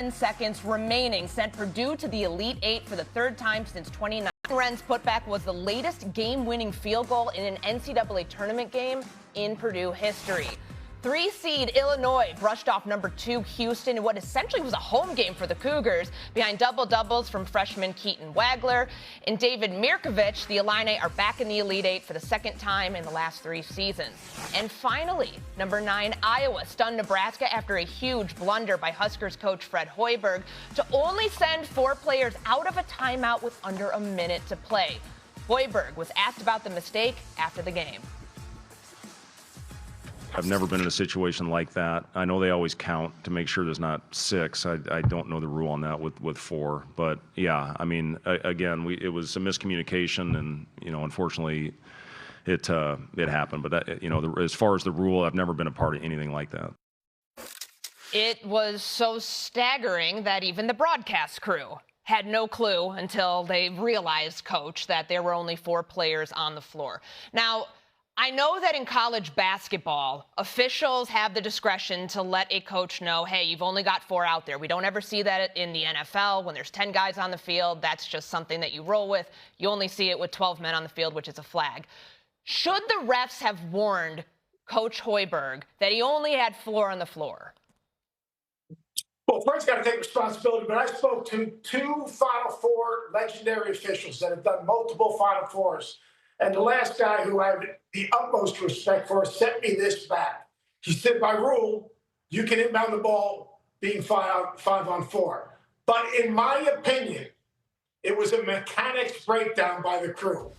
10 seconds remaining sent Purdue to the Elite Eight for the third time since 2019. Wren's putback was the latest game-winning field goal in an NCAA tournament game in Purdue history. 3-seed Illinois brushed off number 2 Houston in what essentially was a home game for the Cougars behind double-doubles from freshman Keaton Wagler and David Mirkovich. The Illini are back in the Elite Eight for the second time in the last 3 seasons. And finally, number 9 Iowa stunned Nebraska after a huge blunder by Huskers coach Fred Hoiberg to only send 4 players out of a timeout with under a minute to play. Hoiberg was asked about the mistake after the game. I've never been in a situation like that. I know they always count to make sure there's not 6. I don't know the rule on that with 4. But, yeah, I mean, again, it was a miscommunication, and, unfortunately it happened. But, as far as the rule, I've never been a part of anything like that. It was so staggering that even the broadcast crew had no clue until they realized, Coach, that there were only 4 players on the floor. Now, I know that in college basketball, officials have the discretion to let a coach know, hey, you've only got 4 out there. We don't ever see that in the NFL. When there's 10 guys on the field, that's just something that you roll with. You only see it with 12 men on the field, which is a flag. Should the refs have warned Coach Hoiberg that he only had 4 on the floor? Well, first, got to take responsibility, but I spoke to 2 Final Four legendary officials that have done multiple Final Fours. And the last guy who I have the utmost respect for sent me this back. He said, by rule, you can inbound the ball being 5 on 4. But in my opinion, it was a mechanics breakdown by the crew.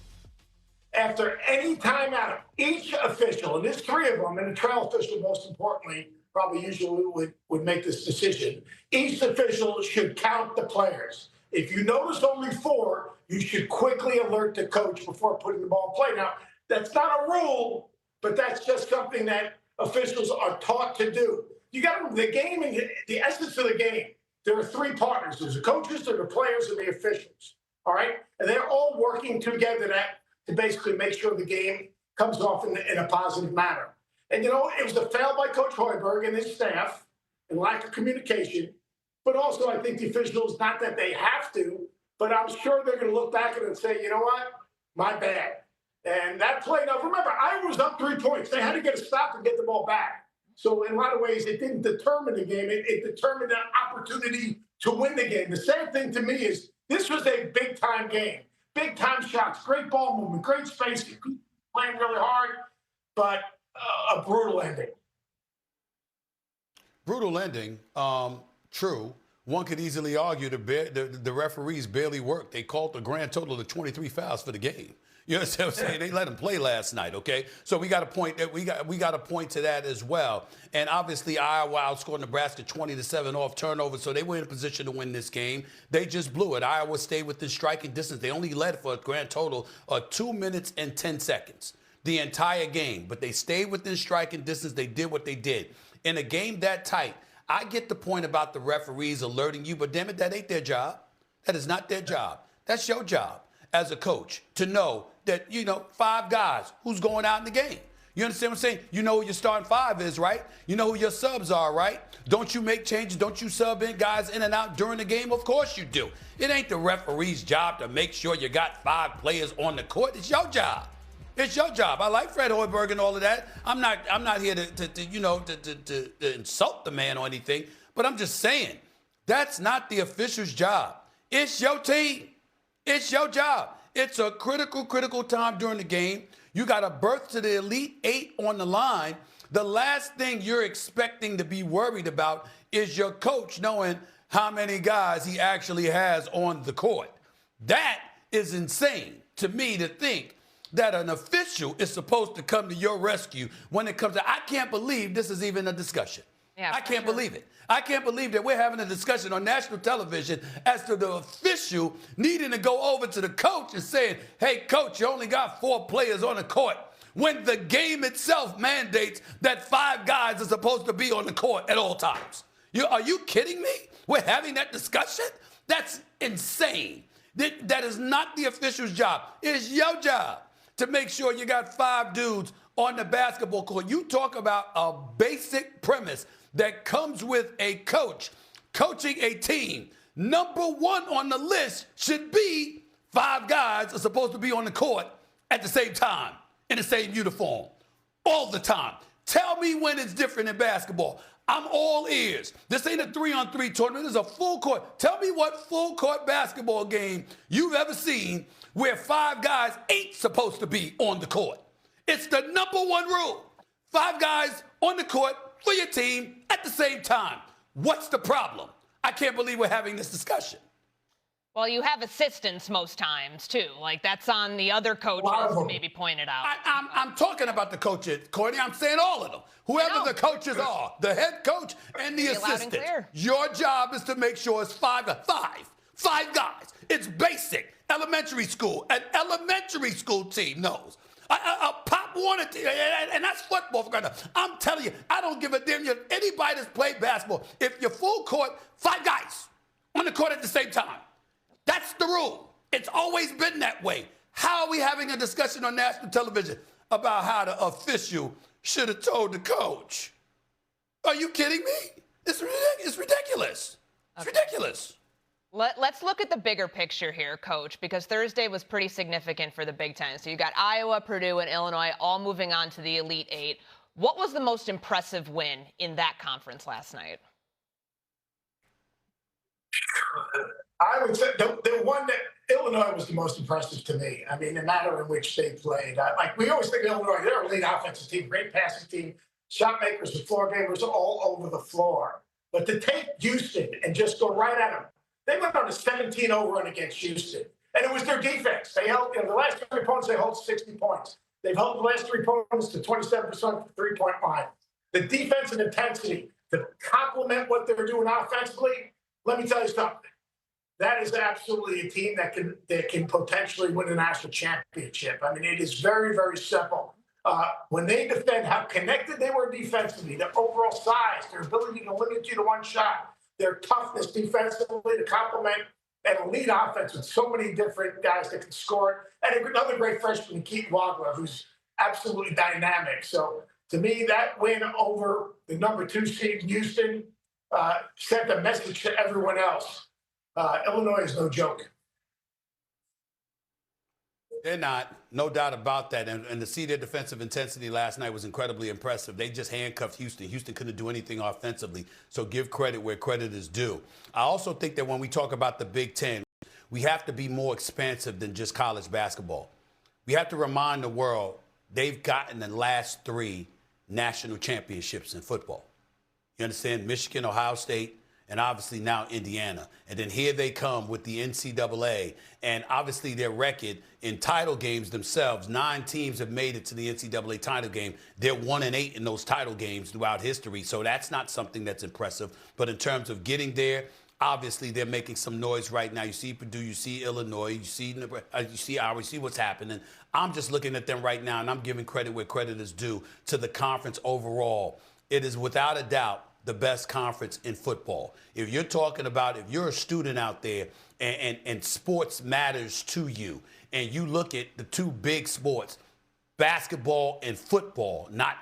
After any timeout, each official, and there's 3 of them, and the trail official, most importantly, probably usually would make this decision. Each official should count the players. If you notice only 4, you should quickly alert the coach before putting the ball in play. Now, that's not a rule, but that's just something that officials are taught to do. You got the game, and the essence of the game, there are 3 partners. There's the coaches, there's the players, and the officials, all right? And they're all working together to basically make sure the game comes off in a positive manner. And, it was a fail by Coach Hoiberg and his staff and lack of communication. But also, I think the officials, not that they have to, but I'm sure they're going to look back at it and say, you know what, my bad. And that play, now remember, Iowa was up 3 points. They had to get a stop and get the ball back. So in a lot of ways, it didn't determine the game. It determined an opportunity to win the game. The same thing to me is this was a big-time game. Big-time shots, great ball movement, great spacing, playing really hard, but a brutal ending. Brutal ending. True. One could easily argue the referees barely worked. They called the grand total of 23 fouls for the game. You understand what I'm saying? They let him play last night, okay? So we got to point that we got to point to that as well. And obviously Iowa outscored Nebraska 20-7 off turnovers, so they were in a position to win this game. They just blew it. Iowa stayed within striking distance. They only led for a grand total of 2 minutes and 10 seconds the entire game, but they stayed within striking distance. They did what they did. In a game that tight, I get the point about the referees alerting you, but damn it, that ain't their job. That is not their job. That's your job as a coach to know that, 5 guys who's going out in the game. You understand what I'm saying? You know who your starting 5 is, right? You know who your subs are, right? Don't you make changes? Don't you sub in guys in and out during the game? Of course you do. It ain't the referee's job to make sure you got 5 players on the court. It's your job. It's your job. I like Fred Hoiberg and all of that. I'm not here to insult the man or anything, but I'm just saying that's not the official's job. It's your team. It's your job. It's a critical time during the game. You got a berth to the Elite Eight on the line. The last thing you're expecting to be worried about is your coach knowing how many guys he actually has on the court. That is insane to me to think that an official is supposed to come to your rescue when it comes to, I can't believe this is even a discussion. Yeah, I can't believe it. I can't believe that we're having a discussion on national television as to the official needing to go over to the coach and saying, hey, coach, you only got 4 players on the court, when the game itself mandates that 5 guys are supposed to be on the court at all times. Are you kidding me? We're having that discussion? That's insane. That is not the official's job. It's your job to make sure you got 5 dudes on the basketball court. You talk about a basic premise that comes with a coach coaching a team, number one on the list should be 5 guys are supposed to be on the court at the same time in the same uniform all the time. Tell me when it's different in basketball. I'm all ears. This ain't a 3-on-3 tournament. This is a full court. Tell me what full court basketball game you've ever seen where 5 guys ain't supposed to be on the court. It's the number one rule. 5 guys on the court for your team at the same time. What's the problem? I can't believe we're having this discussion. Well, you have assistants most times, too. Like, that's on the other coaches to maybe point it out. I'm talking about the coaches, Courtney. I'm saying all of them. Whoever the coaches are, the head coach and the assistant. Your job is to make sure it's 5 guys. It's basic. Elementary school. An elementary school team knows. A Pop Warner team, and that's football. For granted. I'm telling you, I don't give a damn if anybody that's played basketball. If you're full court, 5 guys on the court at the same time. That's the rule. It's always been that way. How are we having a discussion on national television about how the official should have told the coach? Are you kidding me? It's ridiculous. It's ridiculous. Let's look at the bigger picture here, Coach, because Thursday was pretty significant for the Big Ten. So you got Iowa, Purdue, and Illinois all moving on to the Elite Eight. What was the most impressive win in that conference last night? I would say the one that Illinois was the most impressive to me. I mean, the manner in which they played. Like, we always think of Illinois, they're a elite offensive team, great passing team, shot makers, the floor gamers all over the floor. But to take Houston and just go right at them, they went on a 17-0 run against Houston. And it was their defense. They held, the last 3 opponents, they held 60 points. They've held the last 3 opponents to 27% three-point line. The defensive intensity to complement what they're doing offensively, let me tell you something. That is absolutely a team that can potentially win a national championship. I mean, it is very, very simple. When they defend, how connected they were defensively, their overall size, their ability to limit you to one shot, their toughness defensively to complement an elite offense with so many different guys that can score it. And another great freshman, Keith Wagler, who's absolutely dynamic. So to me, that win over the number 2 seed Houston sent a message to everyone else. Illinois is no joke. They're not, no doubt about that. And to see their defensive intensity last night was incredibly impressive. They just handcuffed Houston. Houston couldn't do anything offensively. So give credit where credit is due. I also think that when we talk about the Big Ten, we have to be more expansive than just college basketball. We have to remind the world they've gotten the last 3 national championships in football. You understand? Michigan, Ohio State, and obviously now Indiana. And then here they come with the NCAA. And obviously their record in title games themselves, 9 teams have made it to the NCAA title game. They're 1-8 in those title games throughout history. So that's not something that's impressive. But in terms of getting there, obviously they're making some noise right now. You see Purdue, you see Illinois, you see Iowa, you see what's happening. I'm just looking at them right now, and I'm giving credit where credit is due to the conference overall. It is without a doubt the best conference in football. If you're talking about, if you're a student out there and sports matters to you, and you look at the 2 big sports, basketball and football, not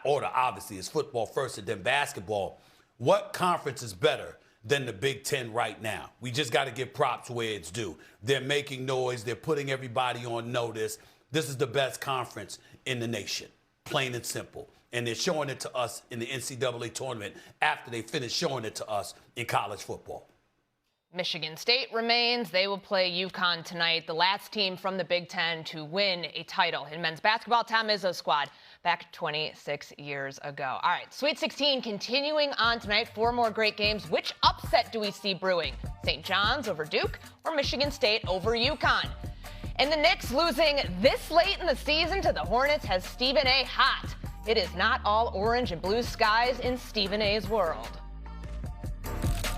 order, obviously, it's football first and then basketball, what conference is better than the Big Ten right now? We just got to give props where it's due. They're making noise. They're putting everybody on notice. This is the best conference in the nation, plain and simple. And they're showing it to us in the NCAA tournament after they finish showing it to us in college football. Michigan State remains. They will play UConn tonight, the last team from the Big Ten to win a title in men's basketball. Tom Izzo's squad back 26 years ago. All right, Sweet 16 continuing on tonight. 4 more great games. Which upset do we see brewing? St. John's over Duke or Michigan State over UConn? And the Knicks losing this late in the season to the Hornets has Stephen A. hot. It is not all orange and blue skies in Stephen A's world.